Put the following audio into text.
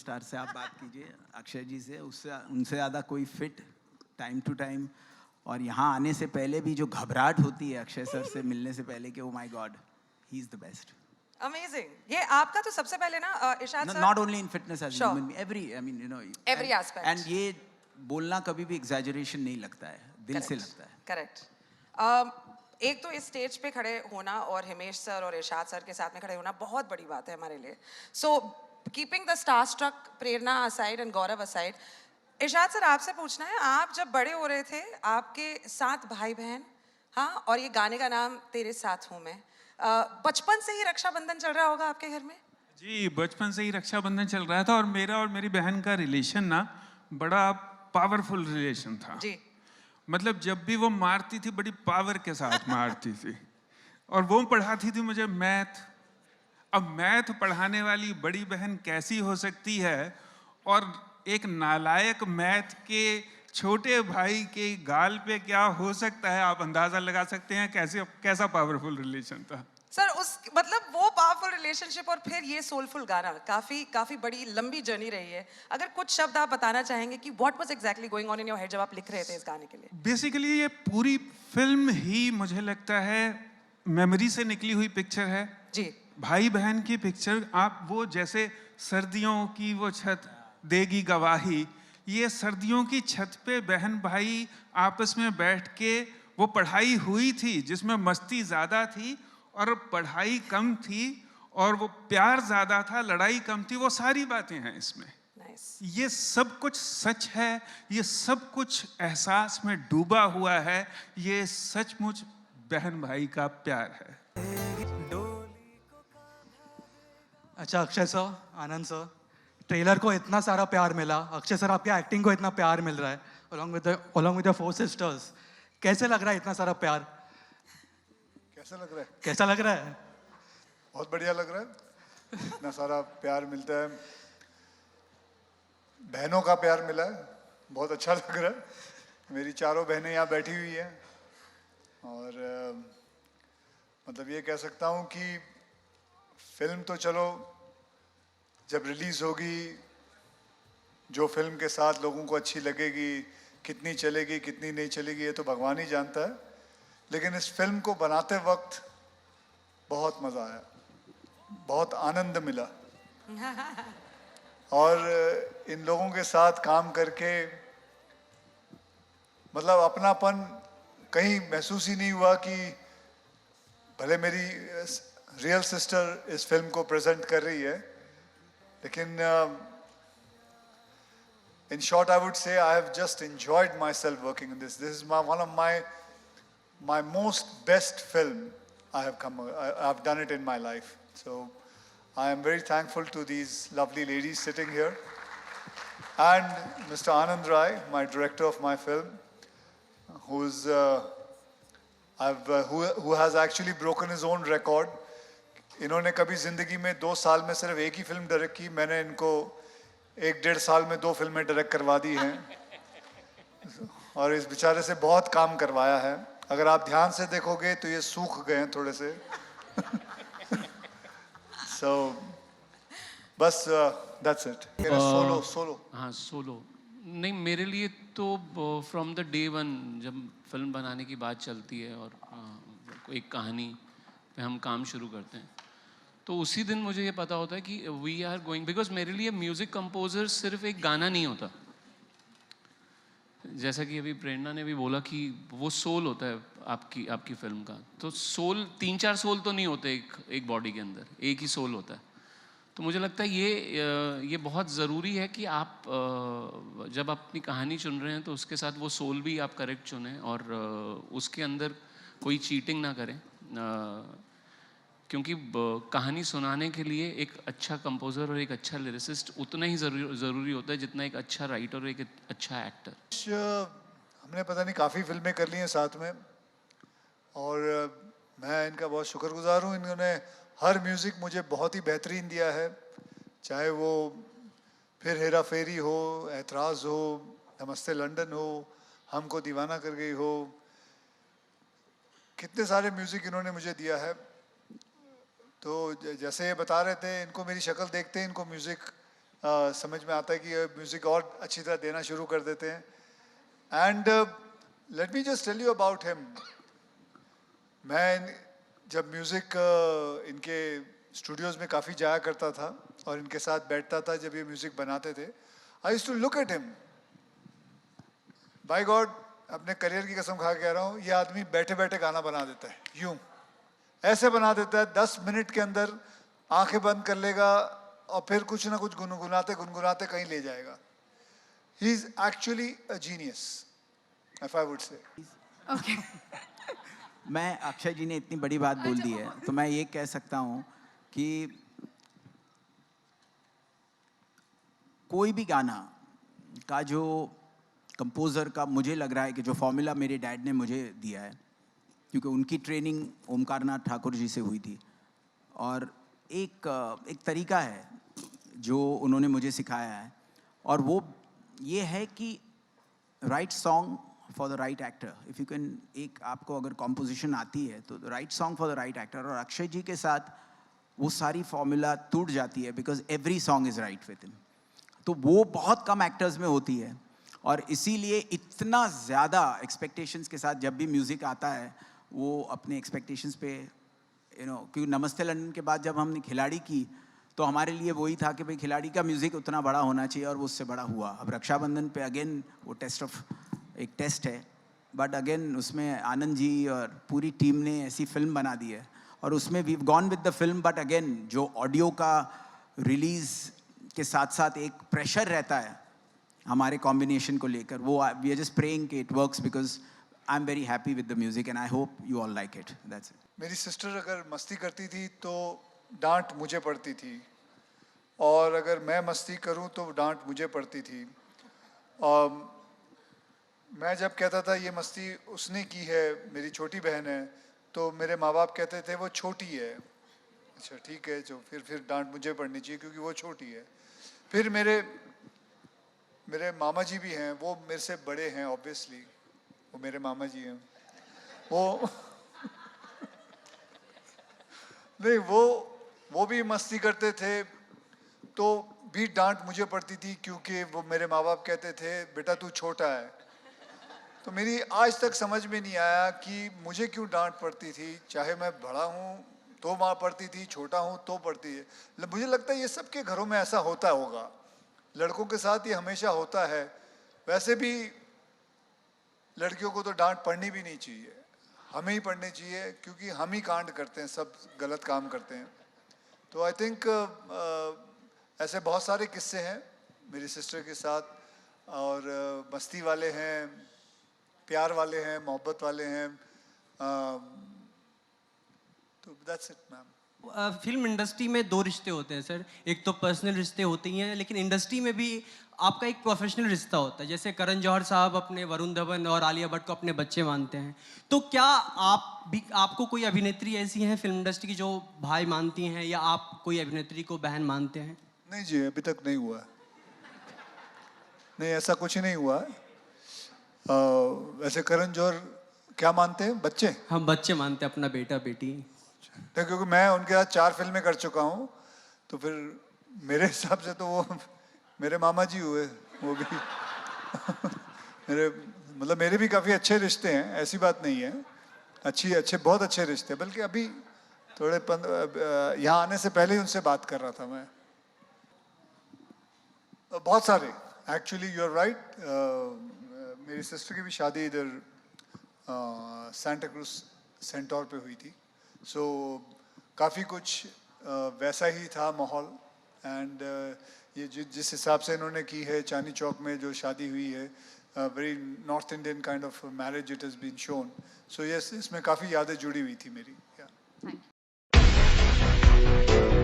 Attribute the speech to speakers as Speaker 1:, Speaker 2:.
Speaker 1: Superstar से आप बात कीजिए, अक्षय जी से, उससे उनसे ज़्यादा कोई फिट टाइम टू टाइम। और यहाँ आने से पहले भी जो घबराहट होती है अक्षय सर से मिलने से पहले कि oh my God he is the best.
Speaker 2: Amazing. ये आपका तो सबसे पहले ना Irshad sir,
Speaker 1: not only in fitness as
Speaker 2: Sure.
Speaker 1: Human, every I mean you know
Speaker 2: Every aspect.
Speaker 1: And ये बोलना कभी भी एग्जैजरेशन नहीं लगता है, दिल से लगता है।
Speaker 2: करेक्ट। एक तो इस स्टेज पे खड़े होना और हिमेश सर और इरशाद सर के साथ में खड़े होना बहुत बड़ी बात है हमारे लिए। So keeping the star struck Prerna aside and Gaurav aside, Irshad sir आपसे पूछना है, आप जब बड़े हो रहे थे, आपके 7 भाई बहन, हाँ, और ये गाने का नाम तेरे साथ हूँ मैं, बचपन से ही रक्षाबंधन चल रहा होगा आपके घर में?
Speaker 3: जी, बचपन से ही रक्षाबंधन चल रहा था और मेरा और मेरी बहन का रिलेशन ना बड़ा पावरफुल रिलेशन था।
Speaker 2: जी।
Speaker 3: मतलब जब भी वो मारती थी बड़ी पावर के साथ मारती थी और वो पढ़ाती थी मुझे मैथ। अब मैथ पढ़ाने वाली बड़ी बहन कैसी हो सकती है और एक नालायक मैथ के छोटे भाई के गाल पे क्या हो सकता है, आप अंदाजा लगा सकते हैं कैसा पावरफुल रिलेशन था।
Speaker 2: सर उस मतलब वो पावरफुल रिलेशनशिप और फिर ये सोलफुल गाना, काफी बड़ी लंबी जर्नी रही है। अगर कुछ शब्द आप बताना चाहेंगे कि what was exactly going on in your head जब आप लिख रहे थे इस गाने के लिए?
Speaker 3: बेसिकली ये पूरी फिल्म ही मुझे लगता है मेमोरी से निकली हुई पिक्चर है
Speaker 2: जी।
Speaker 3: भाई बहन की पिक्चर। आप वो जैसे सर्दियों की वो छत देगी गवाही, ये सर्दियों की छत पे बहन भाई आपस में बैठ के वो पढ़ाई हुई थी जिसमें मस्ती ज़्यादा थी और पढ़ाई कम थी और वो प्यार ज़्यादा था, लड़ाई कम थी, वो सारी बातें हैं इसमें।
Speaker 2: नाइस।
Speaker 3: ये सब कुछ सच है, ये सब कुछ एहसास में डूबा हुआ है, ये सचमुच बहन भाई का प्यार है।
Speaker 4: अच्छा अक्षय सर, आनंद सर, ट्रेलर को इतना सारा प्यार मिला, अक्षय सर आपकी एक्टिंग को इतना प्यार मिल रहा है along with your 4 sisters, कैसे लग रहा है इतना सारा प्यार?
Speaker 5: कैसा लग रहा है?
Speaker 4: कैसा लग रहा है?
Speaker 5: बहुत बढ़िया लग रहा है। इतना सारा प्यार मिलता है, बहनों का प्यार मिला है, बहुत अच्छा लग रहा है। मेरी चारों बहनें यहाँ बैठी हुई हैं और मतलब ये कह सकता हूँ कि फिल्म तो चलो जब रिलीज होगी, जो फिल्म के साथ लोगों को अच्छी लगेगी, कितनी चलेगी कितनी नहीं चलेगी ये तो भगवान ही जानता है, लेकिन इस फिल्म को बनाते वक्त बहुत मज़ा आया, बहुत आनंद मिला और इन लोगों के साथ काम करके मतलब अपनापन कहीं महसूस ही नहीं हुआ कि भले मेरी रियल सिस्टर इस फिल्म को प्रेजेंट कर रही है, लेकिन in short I would say I have just enjoyed myself working on this. This is one of my most best film I've done it in my life. So I am very thankful to these lovely ladies sitting here and Mr. Anand Rai, my director of my film, who has actually broken his own record. इन्होंने कभी जिंदगी में 2 साल में सिर्फ एक ही film direct की, मैंने इनको 1-1.5 साल में 2 फिल्में डायरेक्ट करवा दी हैं और इस बेचारे से बहुत काम करवाया है। अगर आप ध्यान से देखोगे तो ये सूख गए हैं थोड़े से so बस that's it. सोलो
Speaker 6: हाँ सोलो नहीं, मेरे लिए तो फ्रॉम द डे वन जब फिल्म बनाने की बात चलती है और एक कहानी पे हम काम शुरू करते हैं तो उसी दिन मुझे ये पता होता है कि वी आर गोइंग, बिकॉज मेरे लिए म्यूज़िक कंपोजर सिर्फ एक गाना नहीं होता, जैसा कि अभी प्रेरणा ने भी बोला कि वो सोल होता है आपकी फिल्म का। तो सोल 3-4 सोल तो नहीं होते एक बॉडी के अंदर, एक ही सोल होता है। तो मुझे लगता है ये बहुत ज़रूरी है कि आप जब अपनी कहानी चुन रहे हैं तो उसके साथ वो सोल भी आप करेक्ट चुनें और उसके अंदर कोई चीटिंग ना करें, क्योंकि कहानी सुनाने के लिए एक अच्छा कंपोज़र और एक अच्छा लिरिसिस्ट उतना ही ज़रूरी होता है जितना एक अच्छा राइटर और एक अच्छा एक्टर।
Speaker 5: हमने पता नहीं काफ़ी फिल्में कर ली हैं साथ में और मैं इनका बहुत शुक्रगुजार हूँ। इन्होंने हर म्यूज़िक मुझे बहुत ही बेहतरीन दिया है, चाहे वो फिर हेरा फेरी हो, एतराज़ हो, नमस्ते लंदन हो, हमको दीवाना कर गई हो, कितने सारे म्यूज़िक इन्होंने मुझे दिया है। तो जैसे ये बता रहे थे, इनको मेरी शक्ल देखते हैं इनको म्यूज़िक समझ में आता है कि म्यूज़िक और अच्छी तरह देना शुरू कर देते हैं. And let me just tell you about him. मैं जब म्यूज़िक इनके स्टूडियोज़ में काफ़ी जाया करता था और इनके साथ बैठता था जब ये म्यूज़िक बनाते थे, I used to look at him. By God, अपने करियर की कसम खा के कह रहा हूँ, ये आदमी बैठे बैठे गाना बना देता है. यूं ऐसे बना देता है, 10 मिनट के अंदर आंखें बंद कर लेगा और फिर कुछ ना कुछ गुनगुनाते गुनगुनाते कहीं ले जाएगा. He is actually a genius, if I would say.
Speaker 7: Okay.
Speaker 1: मैं अक्षय जी ने इतनी बड़ी बात बोल दी है तो मैं ये कह सकता हूँ कि कोई भी गाना का जो कंपोज़र का मुझे लग रहा है कि जो फॉर्मूला मेरे डैड ने मुझे दिया है, क्योंकि उनकी ट्रेनिंग ओमकारनाथ ठाकुर जी से हुई थी, और एक तरीका है जो उन्होंने मुझे सिखाया है, और वो ये है कि right song for the right actor. If you can, एक आपको अगर कॉम्पोजिशन आती है तो right song for the right actor. और अक्षय जी के साथ वो सारी फॉर्मूला टूट जाती है because every song is right with him. तो वो बहुत कम एक्टर्स में होती है, और इसीलिए इतना ज़्यादा एक्सपेक्टेशंस के साथ जब भी म्यूज़िक आता है वो अपने एक्सपेक्टेशंस पे क्योंकि नमस्ते लंदन के बाद जब हमने खिलाड़ी की तो हमारे लिए वही था कि भाई खिलाड़ी का म्यूज़िक उतना बड़ा होना चाहिए, और वो उससे बड़ा हुआ. अब रक्षाबंधन पे अगेन वो एक टेस्ट है, बट अगेन उसमें आनंद जी और पूरी टीम ने ऐसी फिल्म बना दी है, और उसमें we gone with the film. But again जो ऑडियो का रिलीज़ के साथ साथ एक प्रेशर रहता है हमारे कॉम्बिनेशन को लेकर, वो वी आर जस्ट प्रेइंग कि it works because I am very happy with the music and I hope you all like it. That's it.
Speaker 5: मेरी सिस्टर अगर मस्ती करती थी तो डांट मुझे पड़ती थी, और अगर मैं मस्ती करूं तो डांट मुझे पड़ती थी. और मैं जब कहता था ये मस्ती उसने की है, मेरी छोटी बहन है, तो मेरे माँ बाप कहते थे वो छोटी है. अच्छा ठीक है, जो फिर डांट मुझे पड़नी चाहिए क्योंकि वो छोटी है. फिर मेरे मामा जी भी हैं, वो मेरे से बड़े हैं ऑब्वियसली, वो मेरे मामा जी हैं. वो नहीं, वो भी मस्ती करते थे तो भी डांट मुझे पड़ती थी क्योंकि वो मेरे माँ बाप कहते थे बेटा तू छोटा है. तो मेरी आज तक समझ में नहीं आया कि मुझे क्यों डांट पड़ती थी. चाहे मैं बड़ा हूँ तो माँ पड़ती थी, छोटा हूँ तो पड़ती है. मुझे लगता है ये सबके घरों में ऐसा होता होगा, लड़कों के साथ ये हमेशा होता है. वैसे भी लड़कियों को तो डांट पड़नी भी नहीं चाहिए, हमें ही पढ़नी चाहिए क्योंकि हम ही कांड करते हैं, सब गलत काम करते हैं. तो आई थिंक ऐसे बहुत सारे किस्से हैं मेरी सिस्टर के साथ, और मस्ती वाले हैं, प्यार वाले हैं, मोहब्बत वाले हैं. तो that's it ma'am.
Speaker 8: Film industry में 2 रिश्ते होते हैं सर. एक तो पर्सनल रिश्ते होते ही हैं, लेकिन इंडस्ट्री में भी आपका एक प्रोफेशनल रिश्ता होता है. जैसे करण जौहर साहब अपने वरुण धवन और आलिया भट्ट को अपने बच्चे मानते हैं, तो क्या आपको कोई अभिनेत्री ऐसी हैं फिल्म इंडस्ट्री की जो भाई मानती हैं, या आप कोई अभिनेत्री को बहन मानते हैं?
Speaker 5: नहीं जी, अभी तक नहीं हुआ. नहीं, ऐसा कुछ ही नहीं हुआ. वैसे करण जौहर क्या मानते हैं? बच्चे?
Speaker 8: हम बच्चे मानते हैं, अपना बेटा बेटी.
Speaker 5: क्योंकि मैं उनके साथ 4 फिल्में कर चुका हूँ, तो फिर मेरे हिसाब से तो वो मेरे मामा जी हुए. वो भी मेरे भी काफ़ी अच्छे रिश्ते हैं, ऐसी बात नहीं है. अच्छे बहुत अच्छे रिश्ते. बल्कि अभी थोड़े यहाँ आने से पहले ही उनसे बात कर रहा था मैं. बहुत सारे एक्चुअली, यू आर राइट. मेरी सिस्टर की भी शादी इधर सांता क्रूज सेंटोर पे हुई थी. सो काफ़ी कुछ वैसा ही था माहौल. एंड ये जिस हिसाब से इन्होंने की है चांदनी चौक में जो शादी हुई है, very north Indian kind of marriage it has been shown. So yes, इसमें काफ़ी यादें जुड़ी हुई थी मेरी.
Speaker 7: Thank you.